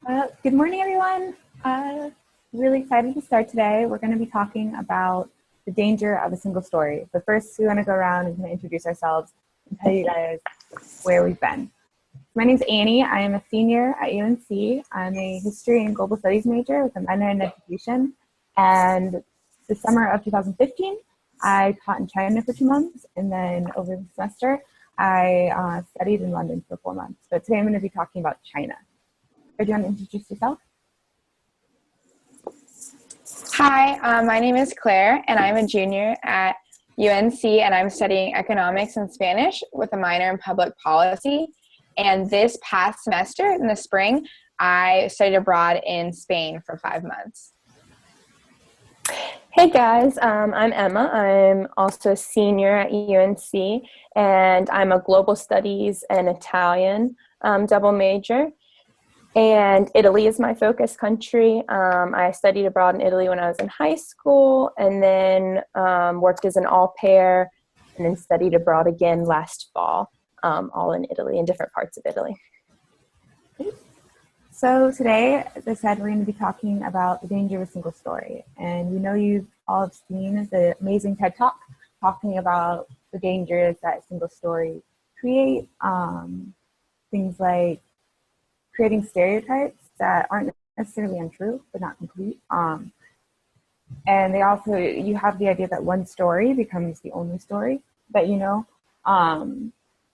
Good morning, everyone. Really excited to start today. We're going to be talking about the danger of a single story. But first, we want to go around and introduce ourselves and tell you guys where we've been. My name's Annie. I am a senior at UNC. I'm a history and global studies major with a minor in education. And the summer of 2015, I taught in China for 2 months. And then over the semester, I studied in London for 4 months. But today I'm going to be talking about China. Do you want to introduce yourself? Hi, my name is Claire, and I'm a junior at UNC, and I'm studying economics and Spanish with a minor in public policy. And this past semester, in the spring, I studied abroad in Spain for 5 months. Hey guys, I'm Emma. I'm also a senior at UNC, and I'm a global studies and Italian double major. And Italy is my focus country. I studied abroad in Italy when I was in high school, and then worked as an au pair, and then studied abroad again last fall, all in Italy, in different parts of Italy. So today, as I said, we're going to be talking about the danger of a single story. And we know you've all have seen the amazing TED Talk talking about the dangers that a single story create, things like creating stereotypes that aren't necessarily untrue, but not complete. And they also, you have the idea that one story becomes the only story that you know.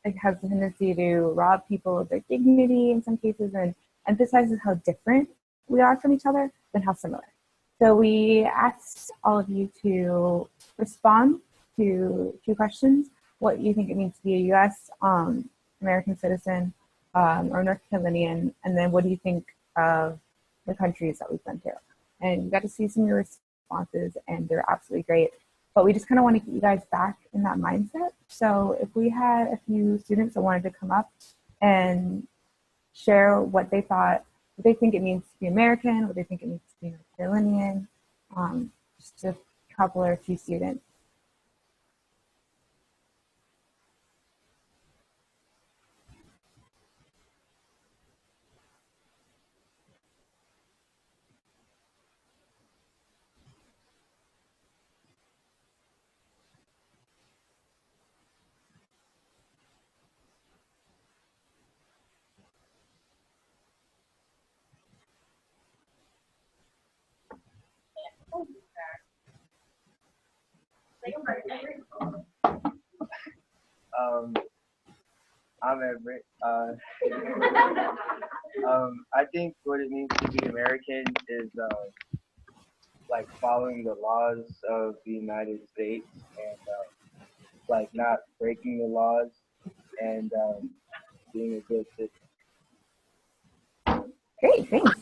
It has the tendency to rob people of their dignity in some cases and emphasizes how different we are from each other than how similar. So we asked all of you to respond to 2 questions: what you think it means to be a U.S. American citizen, or North Carolinian, and then what do you think of the countries that we've been to? And you got to see some of your responses, and they're absolutely great. But we just kind of want to get you guys back in that mindset. So if we had a few students that wanted to come up and share what they thought, what they think it means to be American, what they think it means to be North Carolinian, just a couple or 2 students. I'm Everett. I think what it means to be American is like following the laws of the United States and like not breaking the laws and being a good citizen. Great, thanks.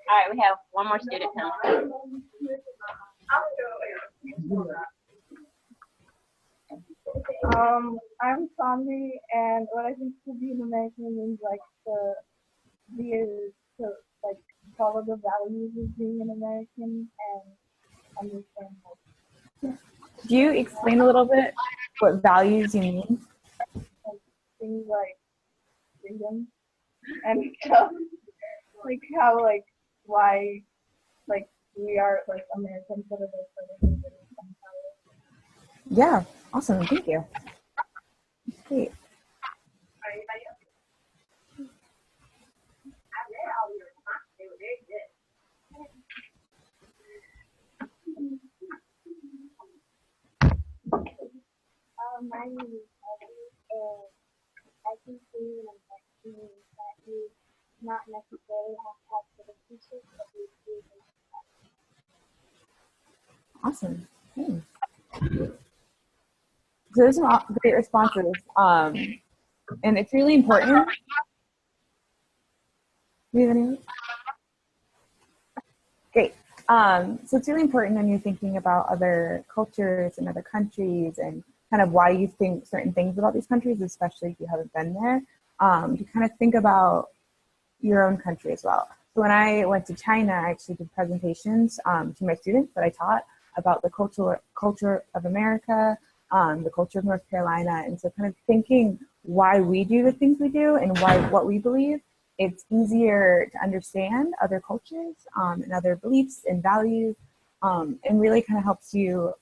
All right, we have one more student now. I'm Tommy, and what I think to be an American means like to follow the values of being an American and understand like Do you explain a little bit what values you mean? things like freedom and stuff, like how like why like we are like Americans that are like Yeah, awesome, thank you. Great. My name is Ellie, and I think being an American means that you not necessarily have to have citizenship, but you do. Awesome. Thanks. So there's some great responses, and it's really important. Do you have any? Great. So it's really important when you're thinking about other cultures and other countries and kind of why you think certain things about these countries, especially if you haven't been there, to kind of think about your own country as well. So when I went to China, I actually did presentations to my students that I taught about the culture of America, the culture of North Carolina. And so kind of thinking why we do the things we do and what we believe, it's easier to understand other cultures and other beliefs and values, and really kind of helps you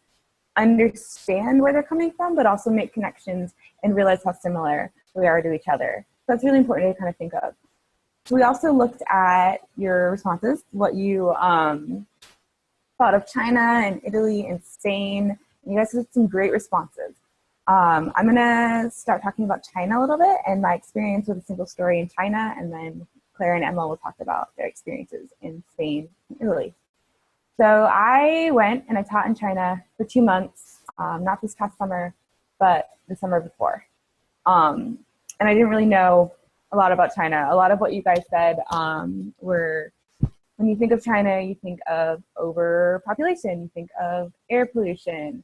understand where they're coming from, but also make connections and realize how similar we are to each other. So that's really important to kind of think of. We also looked at your responses, what you thought of China and Italy and Spain. And you guys had some great responses. I'm going to start talking about China a little bit and my experience with a single story in China, and then Claire and Emma will talk about their experiences in Spain and Italy. So I went and I taught in China for 2 months, not this past summer, but the summer before. And I didn't really know a lot about China. A lot of what you guys said were, when you think of China, you think of overpopulation, you think of air pollution,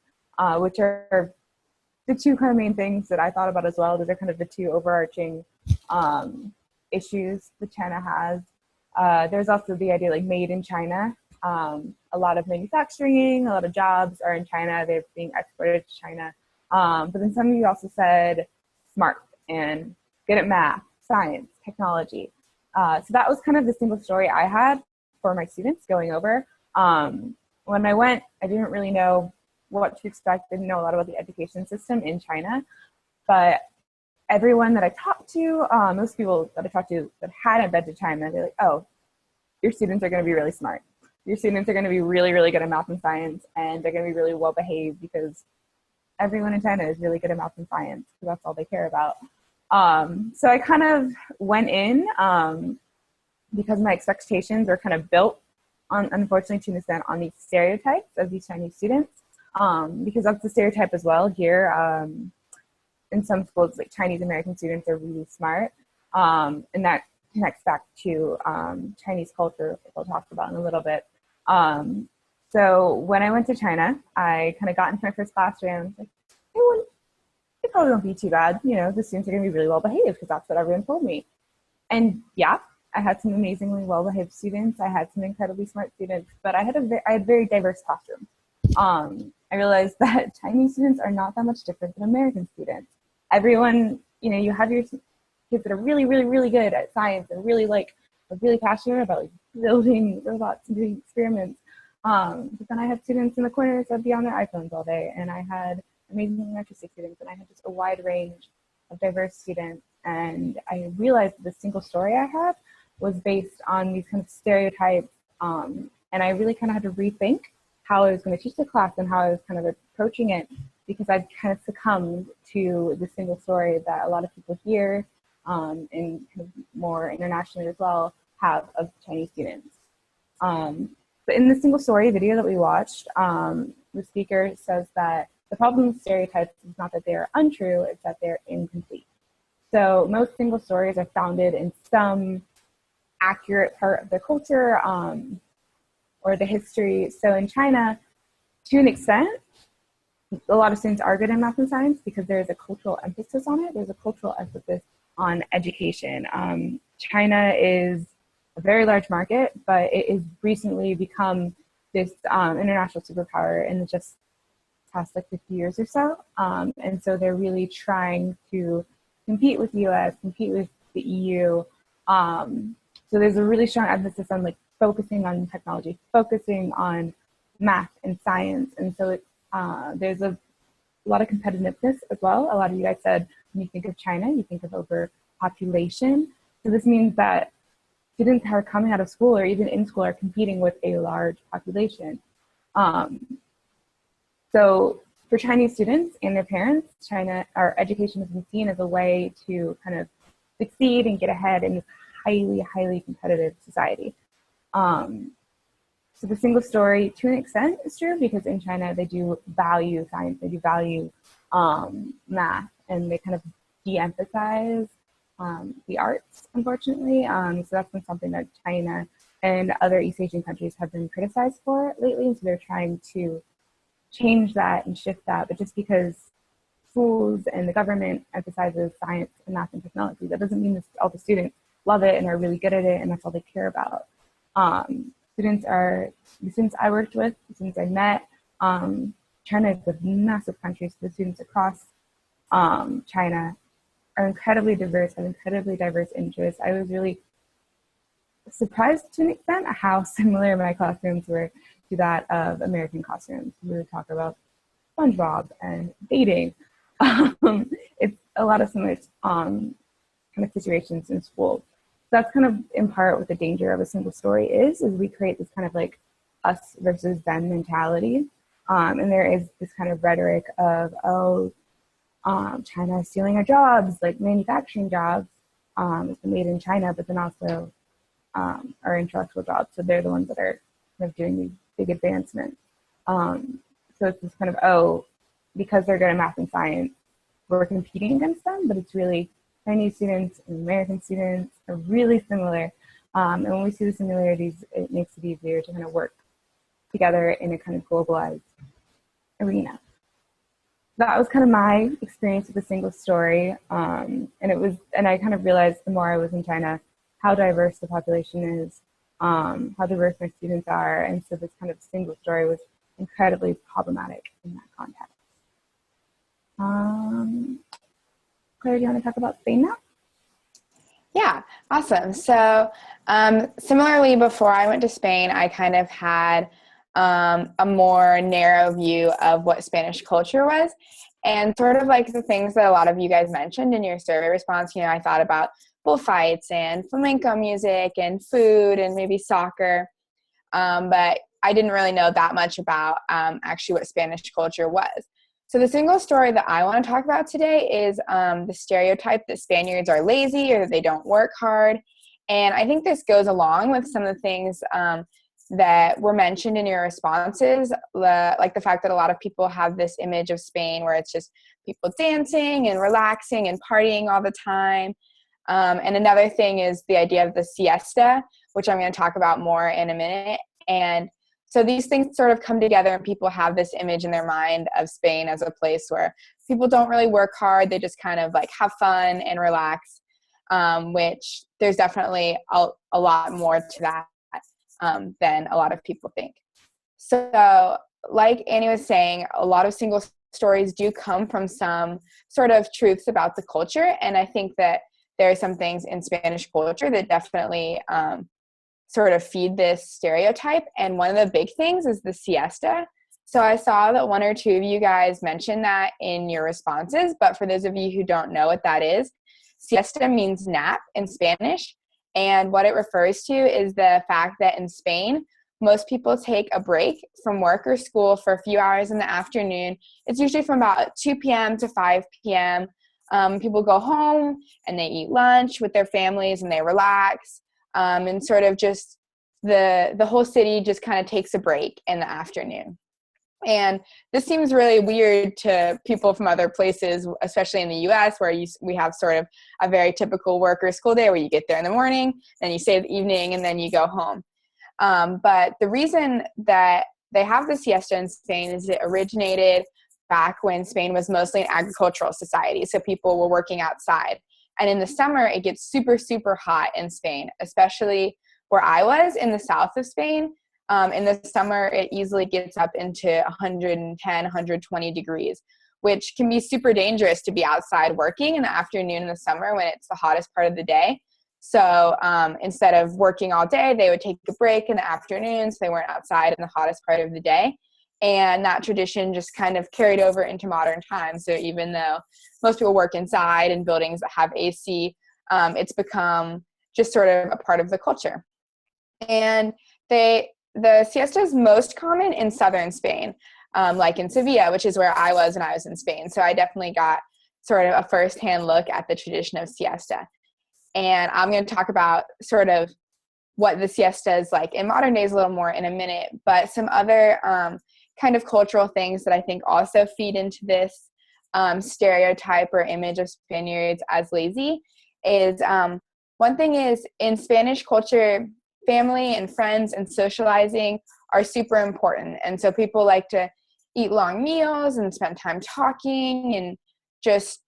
which are the two kind of main things that I thought about as well. Those are kind of the two overarching issues that China has. There's also the idea like made in China. A lot of manufacturing, a lot of jobs are in China. They're being exported to China. But then some of you also said smart and good at math, science, technology. So that was kind of the single story I had for my students going over. When I went, I didn't really know what to expect. Didn't know a lot about the education system in China. But everyone that I talked to, most people that I talked to that hadn't been to China, they're like, oh, your students are going to be really smart. Your students are going to be really, really good at math and science, and they're going to be really well behaved because everyone in China is really good at math and science, because that's all they care about. So I kind of went in because my expectations were kind of built on, unfortunately, to an extent, on these stereotypes of these Chinese students, because that's the stereotype as well here. In some schools, like Chinese American students are really smart, and that connects back to Chinese culture, which we'll talk about in a little bit. So when I went to China, I kind of got into my first classroom. I was like, it probably won't be too bad. You know, the students are going to be really well behaved because that's what everyone told me. And yeah, I had some amazingly well behaved students. I had some incredibly smart students, but I had very diverse classrooms. I realized that Chinese students are not that much different than American students. Everyone, you know, you have your kids that are really, really, really good at science and really really passionate about like building robots and doing experiments. But then I had students in the corners that would be on their iPhones all day, and I had amazing artistic students, and I had just a wide range of diverse students. And I realized the single story I had was based on these kind of stereotypes, and I really kind of had to rethink how I was going to teach the class and how I was kind of approaching it, because I'd kind of succumbed to the single story that a lot of people here, and kind of more internationally as well, have of Chinese students. But in the single story video that we watched, the speaker says that the problem with stereotypes is not that they're untrue, it's that they're incomplete. So most single stories are founded in some accurate part of their culture or the history. So in China, to an extent, a lot of students are good in math and science because there's a cultural emphasis on it. There's a cultural emphasis on education. China is a very large market, but it has recently become this international superpower in the just past like 50 years or so. And so they're really trying to compete with the US, compete with the EU. So there's a really strong emphasis on like focusing on technology, focusing on math and science. And so it's, there's a lot of competitiveness as well. A lot of you guys said when you think of China, you think of overpopulation. So this means that students who are coming out of school or even in school are competing with a large population. So for Chinese students and their parents, our education has been seen as a way to kind of succeed and get ahead in this highly, highly competitive society. So the single story, to an extent, is true because in China they do value science, they do value math, and they kind of de-emphasize the arts, unfortunately. So that's been something that China and other East Asian countries have been criticized for lately, and so they're trying to change that and shift that. But just because schools and the government emphasizes science and math and technology, that doesn't mean that all the students love it and are really good at it and that's all they care about. The students I worked with, the students I met, China is a massive country, so the students across China are incredibly diverse, have incredibly diverse interests. I was really surprised to an extent at how similar my classrooms were to that of American classrooms. We would talk about SpongeBob and dating. It's a lot of similar kind of situations in school. That's kind of in part what the danger of a single story is we create this kind of like us versus them mentality. And there is this kind of rhetoric of, China is stealing our jobs, like manufacturing jobs, made in China, but then also our intellectual jobs. So they're the ones that are kind of doing these big advancements. So it's this kind of, because they're good at math and science, we're competing against them, but it's really Chinese students and American students are really similar. And when we see the similarities, it makes it easier to kind of work together in a kind of globalized arena. That was kind of my experience with a single story. And I kind of realized the more I was in China, how diverse the population is, how diverse my students are. And so this kind of single story was incredibly problematic in that context. Claire, do you want to talk about Spain now? Yeah, awesome. So similarly, before I went to Spain, I kind of had a more narrow view of what Spanish culture was. And sort of like the things that a lot of you guys mentioned in your survey response, I thought about bullfights and flamenco music and food and maybe soccer. But I didn't really know that much about actually what Spanish culture was. So the single story that I want to talk about today is the stereotype that Spaniards are lazy or that they don't work hard. And I think this goes along with some of the things that were mentioned in your responses, like the fact that a lot of people have this image of Spain where it's just people dancing and relaxing and partying all the time. And another thing is the idea of the siesta, which I'm going to talk about more in a minute. And so these things sort of come together and people have this image in their mind of Spain as a place where people don't really work hard. They just kind of like have fun and relax, which there's definitely a lot more to that than a lot of people think. So like Annie was saying, a lot of single stories do come from some sort of truths about the culture. And I think that there are some things in Spanish culture that definitely sort of feed this stereotype. And one of the big things is the siesta. So I saw that one or two of you guys mentioned that in your responses, but for those of you who don't know what that is, siesta means nap in Spanish. And what it refers to is the fact that in Spain, most people take a break from work or school for a few hours in the afternoon. It's usually from about 2 p.m. to 5 p.m. People go home and they eat lunch with their families and they relax. And sort of just the whole city just kind of takes a break in the afternoon. And this seems really weird to people from other places, especially in the U.S., where we have sort of a very typical work or school day where you get there in the morning, then you stay the evening, and then you go home. But the reason that they have the siesta in Spain is it originated back when Spain was mostly an agricultural society, so people were working outside. And in the summer, it gets super, super hot in Spain, especially where I was in the south of Spain. In the summer, it easily gets up into 110, 120 degrees, which can be super dangerous to be outside working in the afternoon in the summer when it's the hottest part of the day. So instead of working all day, they would take a break in the afternoon so they weren't outside in the hottest part of the day. And that tradition just kind of carried over into modern times. So even though most people work inside in buildings that have AC, it's become just sort of a part of the culture. And the siesta is most common in southern Spain, like in Sevilla, which is where I was when I was in Spain. So I definitely got sort of a firsthand look at the tradition of siesta. And I'm going to talk about sort of what the siesta is like in modern days a little more in a minute, but some other kind of cultural things that I think also feed into this stereotype or image of Spaniards as lazy is one thing is in Spanish culture, family and friends and socializing are super important. And so people like to eat long meals and spend time talking, and just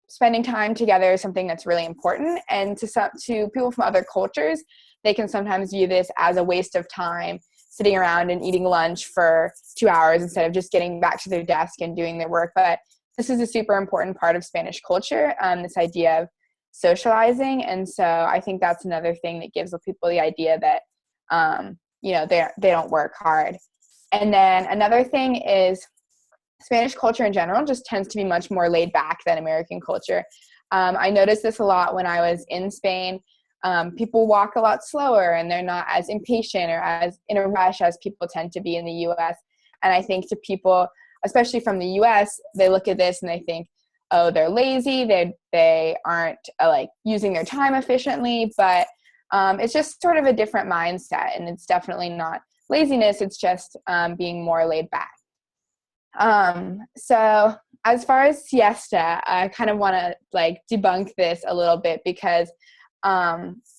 spending time together is something that's really important. And to people from other cultures, they can sometimes view this as a waste of time sitting around and eating lunch for 2 hours instead of just getting back to their desk and doing their work. But this is a super important part of Spanish culture, this idea of socializing. And so I think that's another thing that gives people the idea that, they don't work hard. And then another thing is Spanish culture in general just tends to be much more laid back than American culture. I noticed this a lot when I was in Spain. People walk a lot slower and they're not as impatient or as in a rush as people tend to be in the US. And I think to people, especially from the US, they look at this and they think, oh, they're lazy, they aren't using their time efficiently, but it's just sort of a different mindset, and it's definitely not laziness, it's just being more laid back. So as far as siesta, I kind of want to debunk this a little bit because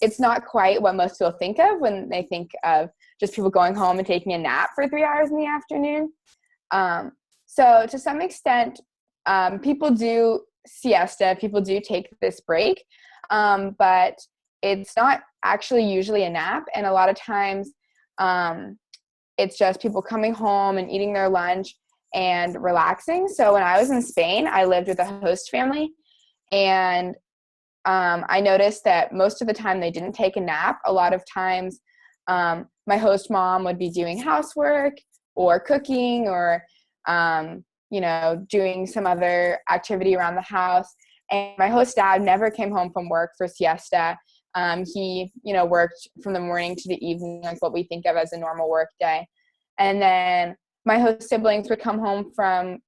it's not quite what most people think of when they think of just people going home and taking a nap for 3 hours in the afternoon. So to some extent, people do siesta, people do take this break, but it's not actually usually a nap. And a lot of times it's just people coming home and eating their lunch and relaxing. So when I was in Spain, I lived with a host family, and I noticed that most of the time they didn't take a nap. A lot of times my host mom would be doing housework or cooking or doing some other activity around the house. And my host dad never came home from work for siesta. He, worked from the morning to the evening, like what we think of as a normal work day. And then my host siblings would come home from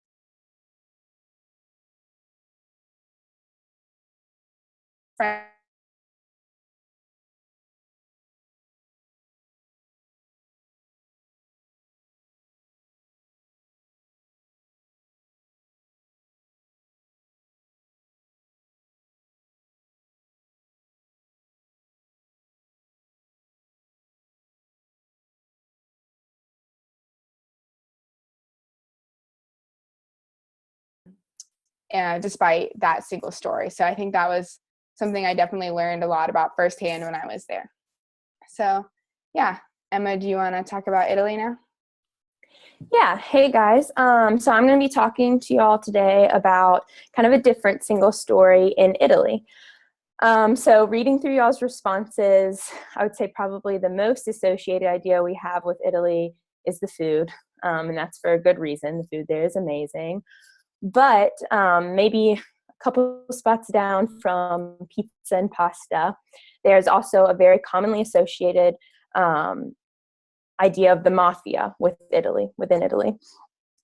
despite that single story. So I think that was something I definitely learned a lot about firsthand when I was there. So yeah, Emma, do you want to talk about Italy now? Yeah. Hey guys. So I'm going to be talking to y'all today about kind of a different single story in Italy. So reading through y'all's responses, I would say probably the most associated idea we have with Italy is the food. And that's for a good reason. The food there is amazing. But maybe a couple spots down from pizza and pasta, there's also a very commonly associated idea of the mafia within Italy.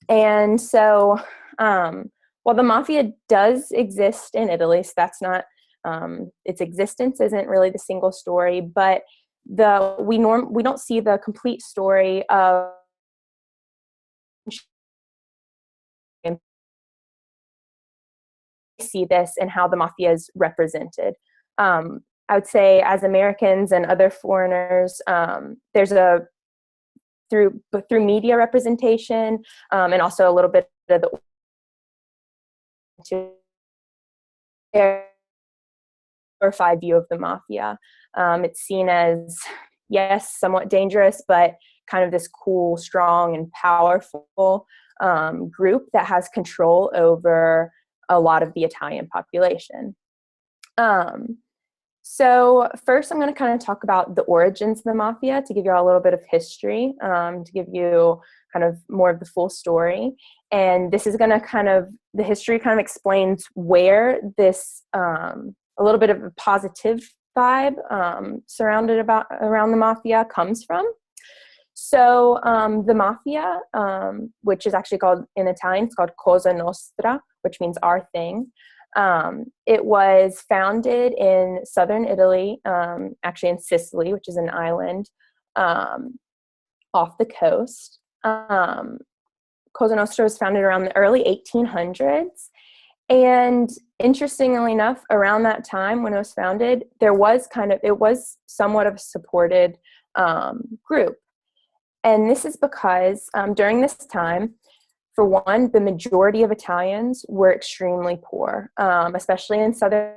And so while the mafia does exist in Italy, so that's not, its existence isn't really the single story, but we don't see the complete story of see this and how the mafia is represented. I would say as Americans and other foreigners, there's through media representation and also a little bit of the glorified view of the mafia. It's seen as, yes, somewhat dangerous, but kind of this cool, strong, and powerful group that has control over a lot of the Italian population. So first I'm going to kind of talk about the origins of the mafia to give you all a little bit of history, to give you kind of more of the full story. And this is going to the history kind of explains where this, a little bit of a positive vibe around the mafia comes from. So the mafia, which is actually called in Italian, it's called Cosa Nostra, which means our thing. It was founded in southern Italy, actually in Sicily, which is an island off the coast. Cosa Nostra was founded around the early 1800s. And interestingly enough, around that time when it was founded, it was somewhat of a supported group. And this is because during this time, for one, the majority of Italians were extremely poor, especially in southern.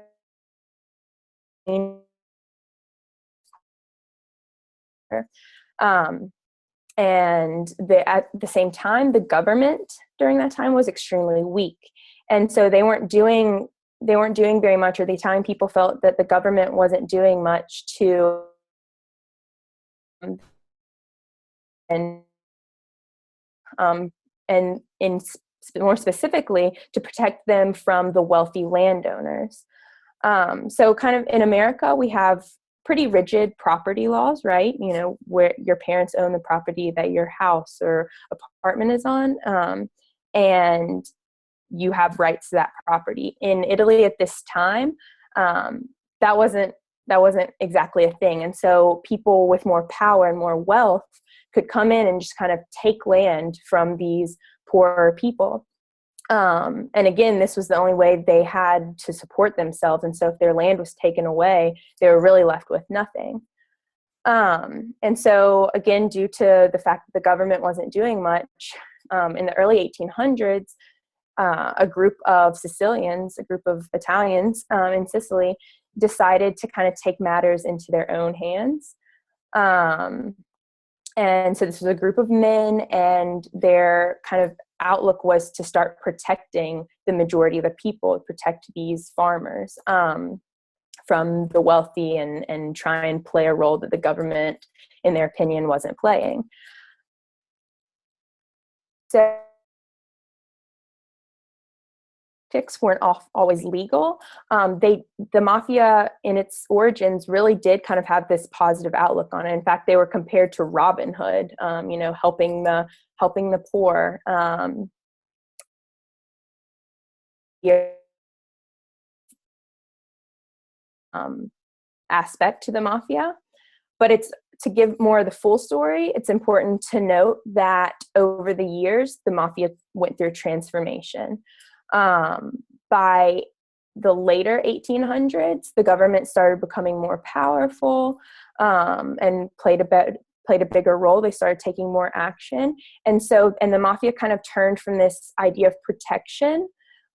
And at the same time, the government during that time was extremely weak. And so they weren't doing very much, or the Italian people felt that the government wasn't doing much to and more specifically to protect them from the wealthy landowners. So kind of in America, we have pretty rigid property laws, right? You know, where your parents own the property that your house or apartment is on, and you have rights to that property. In Italy at this time, that wasn't exactly a thing. And so people with more power and more wealth could come in and just kind of take land from these poorer people. And again, this was the only way they had to support themselves. And so if their land was taken away, they were really left with nothing. And so again, due to the fact that the government wasn't doing much, in the early 1800s, a group of Sicilians, a group of Italians in Sicily, decided to kind of take matters into their own hands. And so this was a group of men, and their kind of outlook was to start protecting the majority of the people, protect these farmers from the wealthy, and try and play a role that the government, in their opinion, wasn't playing. So weren't always legal. The mafia in its origins really did kind of have this positive outlook on it. In fact, they were compared to Robin Hood, you know, helping the poor. Aspect to the mafia, but it's to give more of the full story. It's important to note that over the years, the mafia went through transformation. By the later 1800s, the government started becoming more powerful and played a bigger role. They started taking more action. And the mafia kind of turned from this idea of protection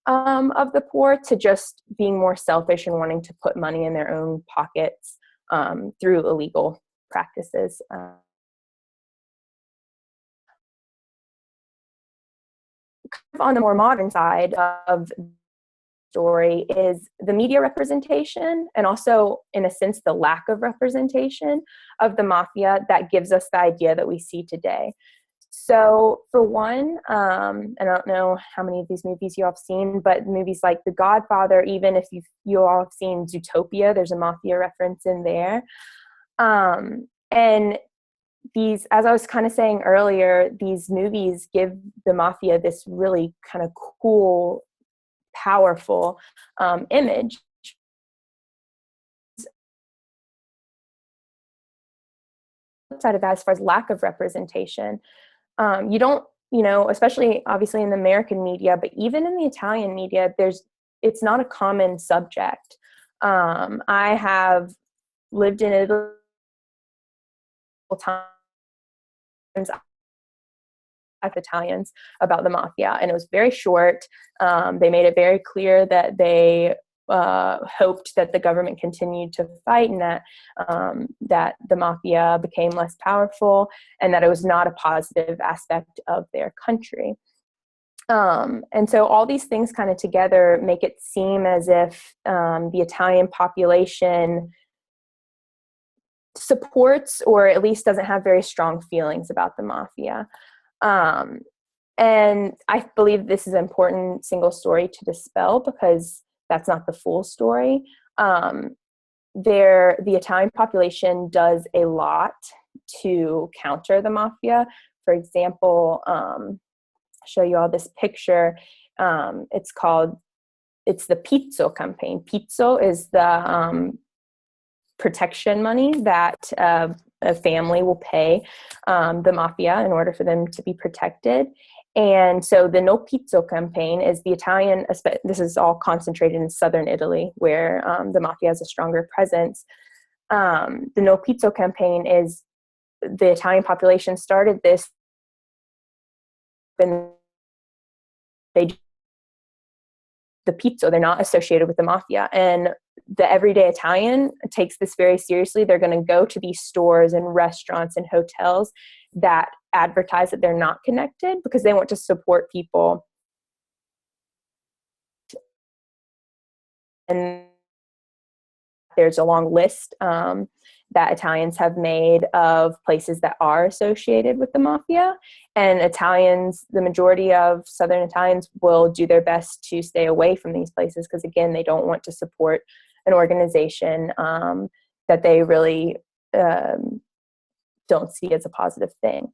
of the poor to just being more selfish and wanting to put money in their own pockets through illegal practices. On the more modern side of the story is the media representation, and also, in a sense, the lack of representation of the mafia that gives us the idea that we see today. So for one, I don't know how many of these movies you all have seen, but movies like The Godfather, even if you all have seen Zootopia, there's a mafia reference in there. And these, as I was kind of saying earlier, these movies give the mafia this really kind of cool, powerful image. Outside of that, as far as lack of representation, you don't, you know, especially obviously in the American media, but even in the Italian media, it's not a common subject. I have lived in Italy times with Italians about the mafia, and it was very short. They made it very clear that they hoped that the government continued to fight, and that the mafia became less powerful, and that it was not a positive aspect of their country. And so all these things kind of together make it seem as if the Italian population supports, or at least doesn't have very strong feelings about the mafia. And I believe this is an important single story to dispel, because that's not the full story. The Italian population does a lot to counter the mafia. For example, I'll show you all this picture. It's the Pizzo campaign. Pizzo is the protection money that a family will pay the mafia in order for them to be protected. And so the No Pizzo campaign is the Italian, this is all concentrated in southern Italy, where the mafia has a stronger presence. The No Pizzo campaign is the Italian population started this, and the pizzo, they're not associated with the mafia. And the everyday Italian takes this very seriously. They're going to go to these stores and restaurants and hotels that advertise that they're not connected because they want to support people. And there's a long list that Italians have made of places that are associated with the mafia. And Italians, the majority of Southern Italians, will do their best to stay away from these places because, again, they don't want to support an organization that they really don't see as a positive thing.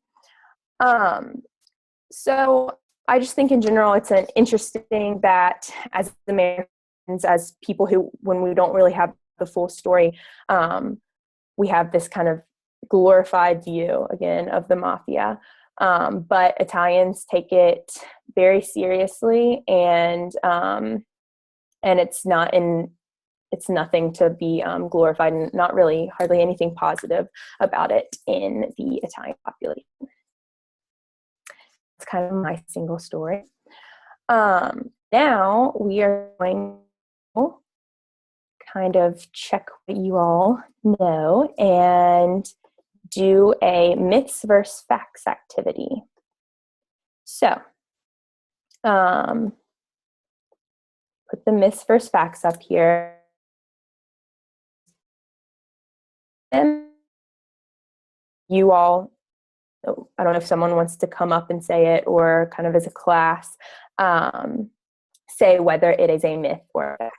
So I just think in general it's an interesting that as Americans, as people who, when we don't really have the full story, we have this kind of glorified view, again, of the mafia. But Italians take it very seriously, and it's nothing to be glorified, and not really hardly anything positive about it in the Italian population. It's kind of my single story. Now we are going to kind of check what you all know and do a myths versus facts activity. So, put the myths versus facts up here. And you all, I don't know if someone wants to come up and say it, or kind of as a class, say whether it is a myth or a fact.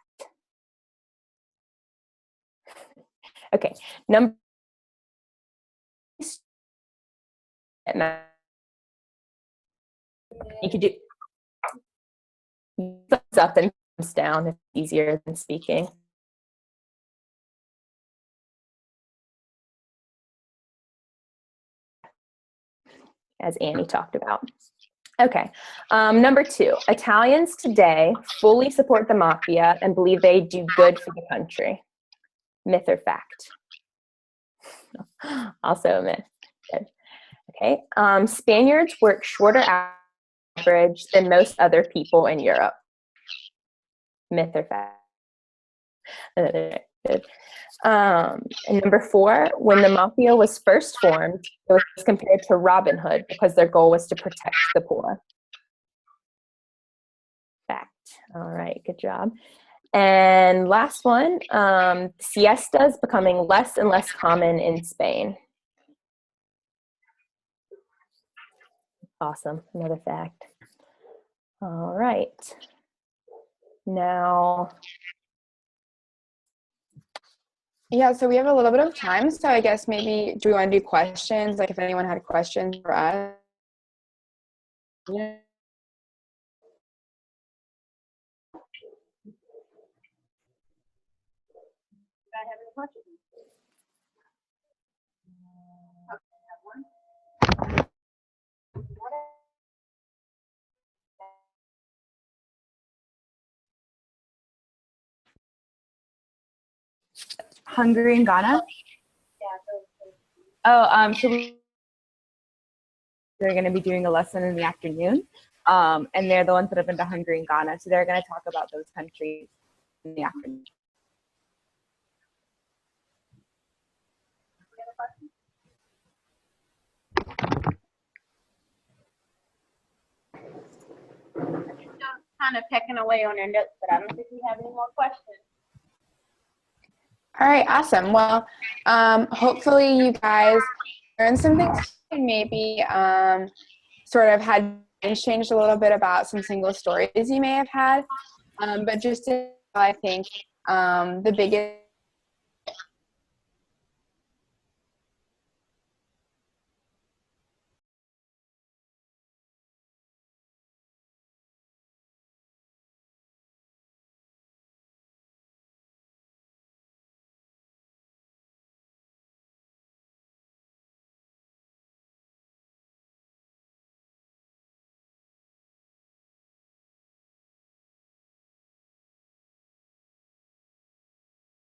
Okay, number you could do thumbs up and thumbs down. It's easier than speaking. As Annie talked about. Okay, number 2, Italians today fully support the mafia and believe they do good for the country. Myth or fact? Also a myth. Good. Okay, Spaniards work shorter average than most other people in Europe. Myth or fact? Good. And number 4, when the mafia was first formed, it was compared to Robin Hood because their goal was to protect the poor. Fact. All right, good job. And last one, siestas becoming less and less common in Spain. Awesome, another fact. All right. Now, Yeah, so we have a little bit of time, so I guess maybe, do we want to do questions? Like if anyone had questions for us? Yeah. I have any questions? Hungary and Ghana? Oh, so they're going to be doing a lesson in the afternoon, and they're the ones that have been to Hungary and Ghana, so they're going to talk about those countries in the afternoon. Kind of pecking away on their notes, but I don't think we have any more questions. All right, awesome. Well, hopefully you guys learned some things and maybe sort of had changed a little bit about some single stories you may have had. But just to, I think the biggest